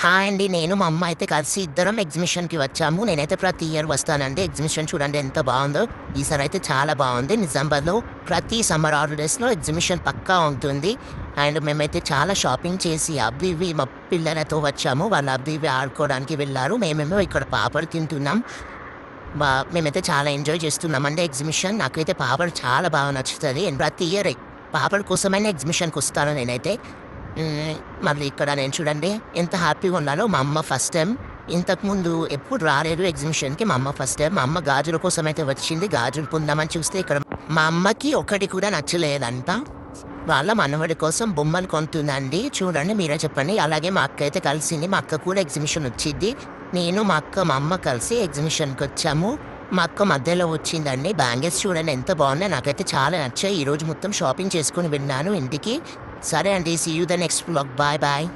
Hi అండి. నేను మా అమ్మ అయితే కలిసి ఇద్దరం ఎగ్జిబిషన్‌కి వచ్చాము. నేనైతే ప్రతి ఇయర్ వస్తానండి. ఎగ్జిబిషన్ చూడండి ఎంత బావుందో. ఈసారి అయితే చాలా బావుంది. నిజామాబాద్‌లో ప్రతి సమ్మర్ హాలిడేస్‌లో ఎగ్జిబిషన్ పక్కా ఉంటుంది. అండ్ మేమైతే చాలా షాపింగ్ చేసి అవి ఇవి మా పిల్లలతో వచ్చాము. వాళ్ళు అవి ఇవి ఆడుకోవడానికి వెళ్లారు. మేమేమో ఇక్కడ పాపడ్ తింటున్నాం. మేమైతే చాలా ఎంజాయ్ చేస్తున్నామండి ఎగ్జిబిషన్. నాకైతే పాపడ్ చాలా బాగా నచ్చుతది. ప్రతి ఇయర్ పాపడ్ కోసమైనా ఎగ్జిబిషన్‌కొస్తాను నేనైతే. హ్మ్. మళ్ళీ ఇక్కడ నేను చూడండి ఎంత హ్యాపీగా ఉన్నానో. మా అమ్మ ఫస్ట్ టైమ్. ఇంతకుముందు ఎప్పుడు రాలేదు ఎగ్జిబిషన్‌కి. మా అమ్మ ఫస్ట్ టైమ్. మా అమ్మ గాజుల కోసమైతే వచ్చింది. గాజులు పొందామని చూస్తే ఇక్కడ మా అమ్మకి ఒకటి కూడా నచ్చలేదంట. వాళ్ళ మనవడి కోసం బొమ్మలు కొంటుందండి. చూడండి మీరే చెప్పండి. అలాగే మా అక్క అయితే కలిసింది. మా అక్క కూడా ఎగ్జిబిషన్ వచ్చిద్ది. నేను మా అక్క, మా అమ్మ కలిసి ఎగ్జిబిషన్‌కొచ్చాము. మా అక్క మధ్యలో వచ్చిందండి. బ్యాంగిల్స్ చూడండి ఎంత బాగున్నాయి. నాకైతే చాలా నచ్చాయి. ఈరోజు మొత్తం షాపింగ్ చేసుకొని వెళ్ళాను ఇంటికి. సరే అండి. See you the next vlog. Bye bye.